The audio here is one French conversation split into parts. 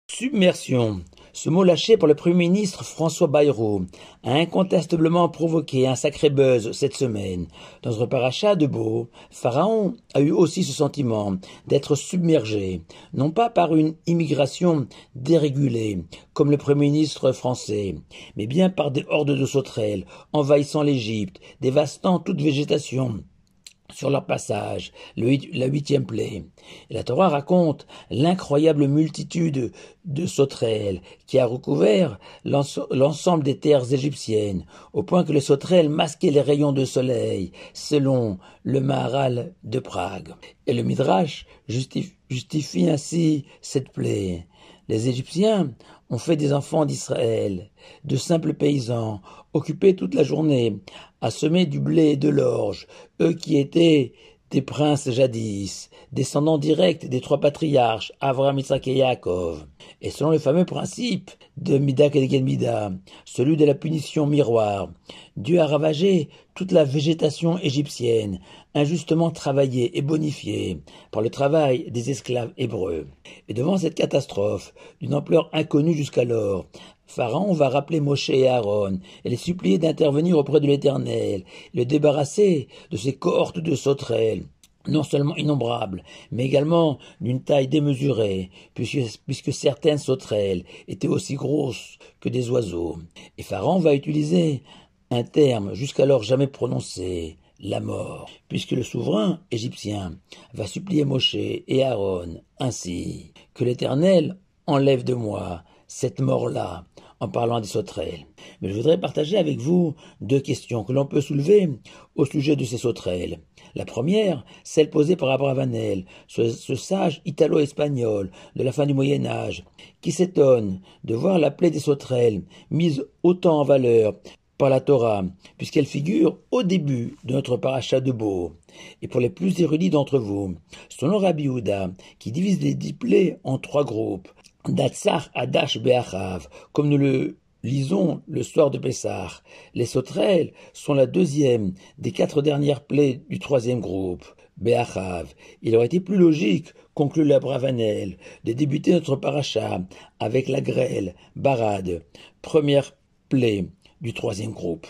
Submersion. Ce mot lâché par le Premier ministre François Bayrou a incontestablement provoqué un sacré buzz cette semaine. Dans notre paracha de Bo, Pharaon a eu aussi ce sentiment d'être submergé, non pas par une immigration dérégulée, comme le Premier ministre français, mais bien par des hordes de sauterelles envahissant l'Égypte, dévastant toute végétation sur leur passage, la huitième plaie. Et la Torah raconte l'incroyable multitude de sauterelles qui a recouvert l'ensemble des terres égyptiennes, au point que les sauterelles masquaient les rayons de soleil, selon le Maharal de Prague. Et le Midrash justifie ainsi cette plaie. Les Égyptiens ont fait des enfants d'Israël, de simples paysans, occupés toute la journée à semer du blé et de l'orge, eux qui étaient des princes jadis, descendants directs des trois patriarches, Avraham, Isaac et Yaakov. Et selon le fameux principe de Mida Keneged Mida, celui de la punition miroir, Dieu a ravagé toute la végétation égyptienne, injustement travaillée et bonifiée par le travail des esclaves hébreux. Et devant cette catastrophe, d'une ampleur inconnue jusqu'alors, Pharaon va rappeler Moshe et Aaron et les supplier d'intervenir auprès de l'Éternel, le débarrasser de ces cohortes de sauterelles, non seulement innombrables, mais également d'une taille démesurée, puisque certaines sauterelles étaient aussi grosses que des oiseaux. Et Pharaon va utiliser un terme jusqu'alors jamais prononcé, la mort, puisque le souverain égyptien va supplier Moshe et Aaron ainsi, que l'Éternel enlève de moi cette mort-là, en parlant des sauterelles. Mais je voudrais partager avec vous deux questions que l'on peut soulever au sujet de ces sauterelles. La première, celle posée par Abravanel, ce sage italo-espagnol de la fin du Moyen-Âge, qui s'étonne de voir la plaie des sauterelles mise autant en valeur par la Torah, puisqu'elle figure au début de notre paracha de Bo. Et pour les plus érudits d'entre vous, selon Rabbi Houda, qui divise les 10 plaies en 3 groupes, Datsar Adash Be'achav, comme nous le lisons le soir de Pessah. Les sauterelles sont la deuxième des 4 dernières plaies du 3e groupe, Be'achav. Il aurait été plus logique, conclut l'Abravanel, de débuter notre paracha avec la grêle, Barad, première plaie du 3e groupe.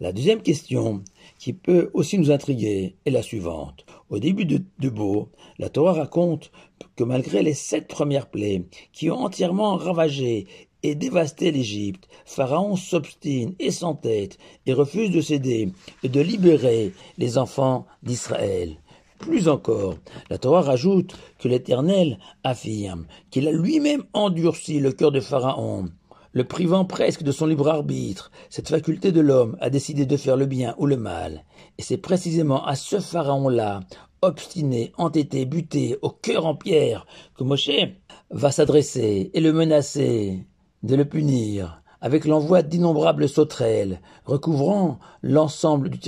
La deuxième question, qui peut aussi nous intriguer, est la suivante. Au début de Bo, la Torah raconte que malgré les 7 premières plaies qui ont entièrement ravagé et dévasté l'Égypte, Pharaon s'obstine et s'entête et refuse de céder et de libérer les enfants d'Israël. Plus encore, la Torah rajoute que l'Éternel affirme qu'il a lui-même endurci le cœur de Pharaon, le privant presque de son libre arbitre, cette faculté de l'homme à décider de faire le bien ou le mal. Et c'est précisément à ce Pharaon-là, obstiné, entêté, buté, au cœur en pierre, que Moshe va s'adresser et le menacer de le punir, avec l'envoi d'innombrables sauterelles, recouvrant l'ensemble du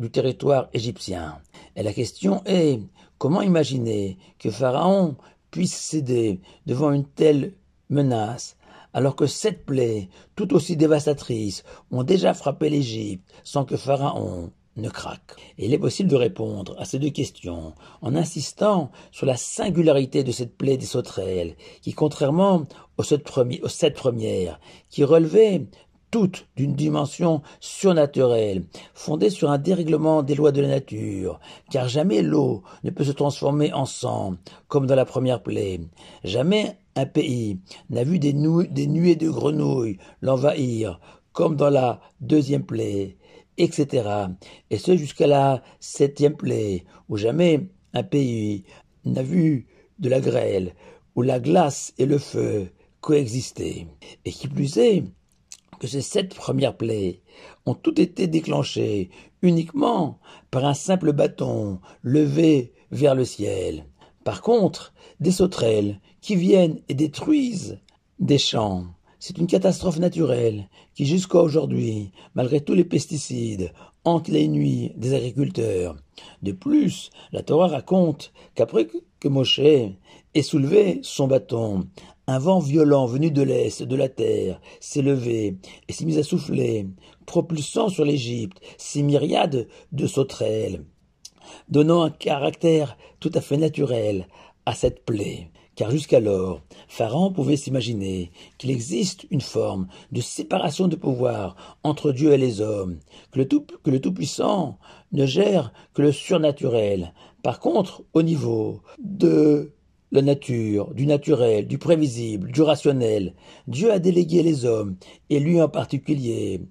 territoire égyptien. Et la question est, comment imaginer que Pharaon puisse céder devant une telle menace, alors que 7 plaies, tout aussi dévastatrices, ont déjà frappé l'Égypte sans que Pharaon ne craque. Et il est possible de répondre à ces deux questions en insistant sur la singularité de cette plaie des sauterelles, qui, contrairement aux 7 premières, qui relevaient toutes d'une dimension surnaturelle, fondée sur un dérèglement des lois de la nature, car jamais l'eau ne peut se transformer en sang, comme dans la première plaie. Jamais un pays n'a vu des nuées de grenouilles l'envahir, comme dans la 2e plaie, etc. Et ce jusqu'à la 7e plaie, où jamais un pays n'a vu de la grêle, où la glace et le feu coexistaient. Et qui plus est, que ces 7 premières plaies ont toutes été déclenchées uniquement par un simple bâton levé vers le ciel. Par contre, des sauterelles qui viennent et détruisent des champs, c'est une catastrophe naturelle qui, jusqu'à aujourd'hui, malgré tous les pesticides, hante les nuits des agriculteurs. De plus, la Torah raconte qu'après que Moshe ait soulevé son bâton, un vent violent venu de l'est de la terre s'est levé et s'est mis à souffler, propulsant sur l'Égypte ces myriades de sauterelles, donnant un caractère tout à fait naturel à cette plaie. car jusqu'alors, Pharaon pouvait s'imaginer qu'il existe une forme de séparation de pouvoir entre Dieu et les hommes, que le Tout-Puissant ne gère que le surnaturel. Par contre, au niveau de la nature, du naturel, du prévisible, du rationnel, Dieu a délégué les hommes, et lui en particulier,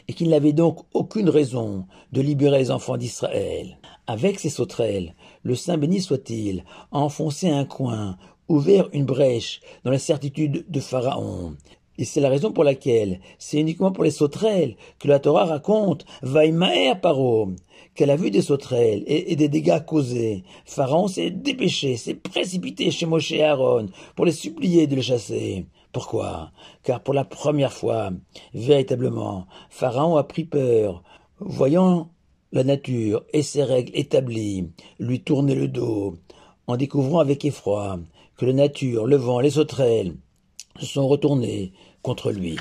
et qu'il n'avait donc aucune raison de libérer les enfants d'Israël. Avec ses sauterelles, le Saint béni soit-il a enfoncé un coin, ouvert une brèche dans la certitude de Pharaon. Et c'est la raison pour laquelle c'est uniquement pour les sauterelles que la Torah raconte « Vaïmaher Paro » qu'à la vue des sauterelles et des dégâts causés, Pharaon s'est dépêché, s'est précipité chez Moshe et Aaron pour les supplier de les chasser. Pourquoi? Car pour la première fois, véritablement, Pharaon a pris peur, voyant la nature et ses règles établies lui tourner le dos, en découvrant avec effroi que la nature, le vent, les sauterelles se sont retournés contre lui.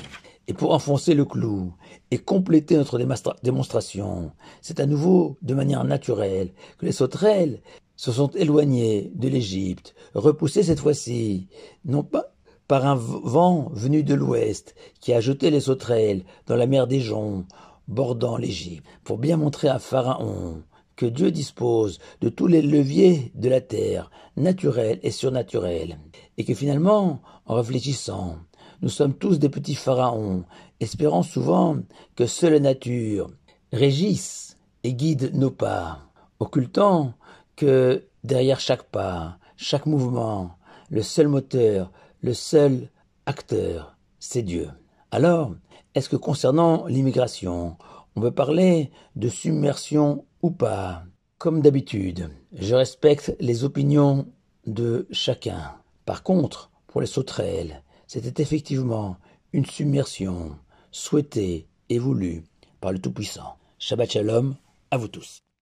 Et pour enfoncer le clou et compléter notre démonstration, c'est à nouveau de manière naturelle que les sauterelles se sont éloignées de l'Égypte, repoussées cette fois-ci, non pas par un vent venu de l'ouest qui a jeté les sauterelles dans la mer des Joncs, bordant l'Égypte, pour bien montrer à Pharaon que Dieu dispose de tous les leviers de la terre, naturels et surnaturels, et que finalement, en réfléchissant, nous sommes tous des petits pharaons, espérant souvent que seule la nature régisse et guide nos pas, occultant que derrière chaque pas, chaque mouvement, le seul moteur, le seul acteur, c'est Dieu. Alors, est-ce que concernant l'immigration, on peut parler de submersion ou pas? Comme d'habitude, je respecte les opinions de chacun. Par contre, pour les sauterelles, c'était effectivement une submersion souhaitée et voulue par le Tout-Puissant. Shabbat Shalom à vous tous.